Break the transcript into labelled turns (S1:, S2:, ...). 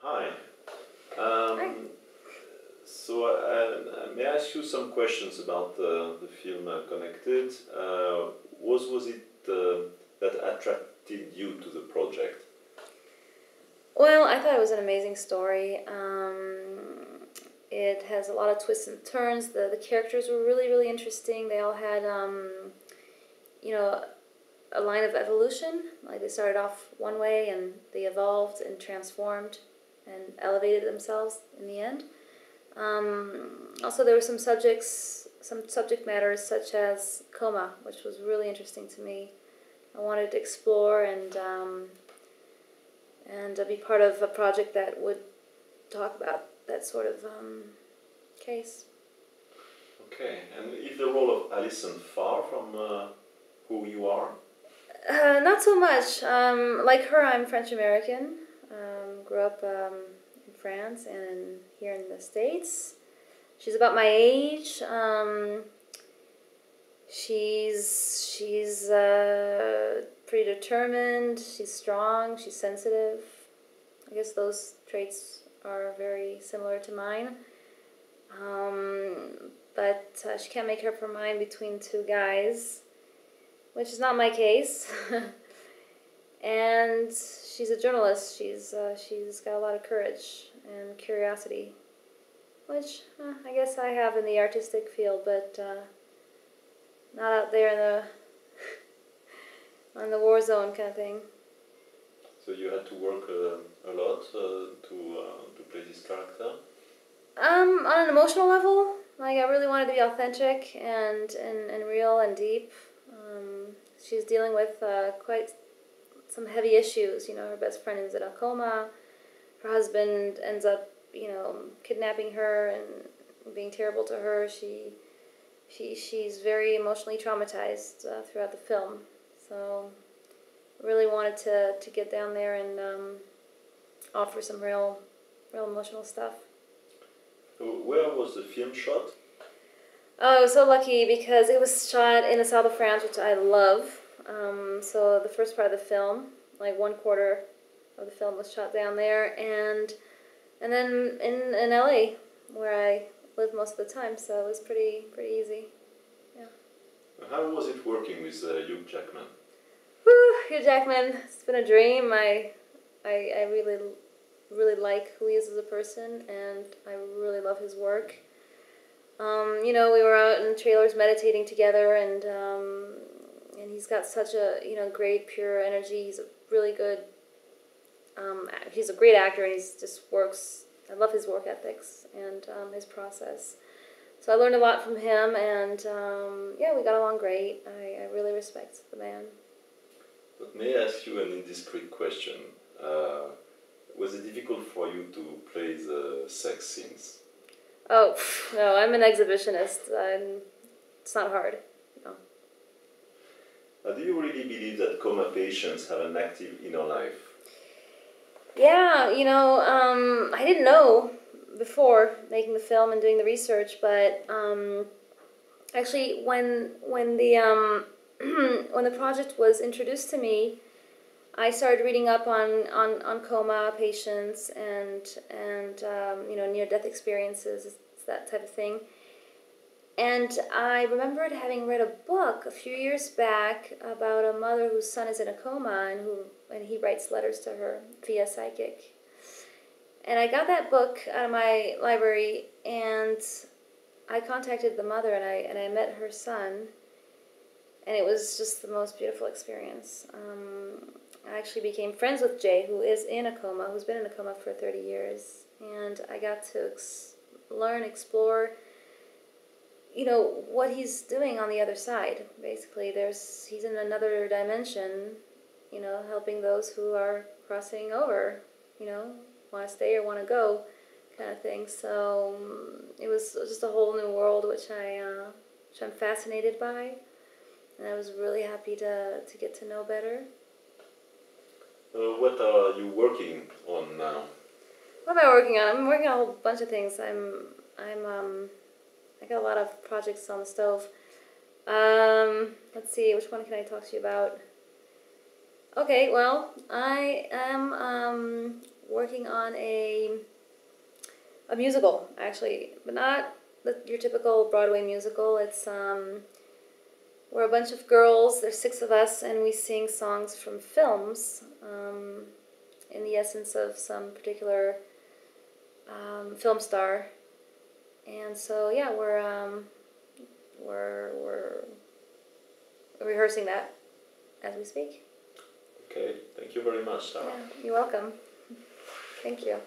S1: Hi.
S2: Hi.
S1: So may I ask you some questions about the film Connected? Was it that attracted you to the project?
S2: Well, I thought it was an amazing story. It has a lot of twists and turns. The characters were really, really interesting. They all had, you know, a line of evolution. Like they started off one way and they evolved and transformed and elevated themselves in the end. Also, there were some subject matters such as coma, which was really interesting to me. I wanted to explore and be part of a project that would talk about that sort of case.
S1: Okay, and is the role of Alison far from who you are?
S2: Not so much. Like her, I'm French American. Grew up in France and here in the States. She's about my age. She's pretty determined. She's strong. She's sensitive. I guess those traits are very similar to mine. But she can't make up her mind between two guys, which is not my case. And she's a journalist. She's got a lot of courage and curiosity, which I guess I have in the artistic field, but not out there in the on the war zone kind of thing.
S1: So you had to work a lot to play this character?
S2: On an emotional level, like I really wanted to be authentic and real and deep. She's dealing with quite some heavy issues. Her best friend is in a coma. Her husband ends up, kidnapping her and being terrible to her. She's very emotionally traumatized throughout the film. So really wanted to get down there and offer some real emotional stuff.
S1: Where was the film shot?
S2: Oh, I was so lucky because it was shot in the south of France, which I love. So the first part of the film, like 1/4 of the film, was shot down there, and then in LA, where I live most of the time. So it was pretty easy. Yeah.
S1: How was it working with Hugh Jackman?
S2: Whew, Hugh Jackman, it's been a dream. I really like who he is as a person, and I really love his work. We were out in trailers meditating together, and he's got such a great pure energy. He's a really good. He's a great actor, and he's just works. I love his work ethics and his process. So I learned a lot from him, and we got along great. I really respect the man.
S1: But may I ask you an indiscreet question? Was it difficult for you to play the sex scenes?
S2: Oh, no, I'm an exhibitionist. It's not hard. No.
S1: Do you really believe that coma patients have an active inner life?
S2: Yeah, I didn't know before making the film and doing the research, but actually when the when the project was introduced to me, I started reading up on coma patients and near-death experiences, that type of thing. And I remembered having read a book a few years back about a mother whose son is in a coma and he writes letters to her via psychic. And I got that book out of my library, and I contacted the mother, and I met her son, and it was just the most beautiful experience. I actually became friends with Jay, who is in a coma, who's been in a coma for 30 years. And I got to explore, what he's doing on the other side. Basically, he's in another dimension, helping those who are crossing over, want to stay or want to go, kind of thing. So it was just a whole new world, which I'm fascinated by. And I was really happy to get to know better.
S1: What are you working on now?
S2: What am I working on? I'm working on a whole bunch of things. I got a lot of projects on the stove. Let's see, which one can I talk to you about? Okay, well, I am working on a musical, actually, but not your typical Broadway musical. It's we're a bunch of girls. There's 6 of us, and we sing songs from films in the essence of some particular film star. And so yeah, we're rehearsing that as we speak.
S1: Okay, thank you very much, Sarah.
S2: Yeah, you're welcome. Thank you.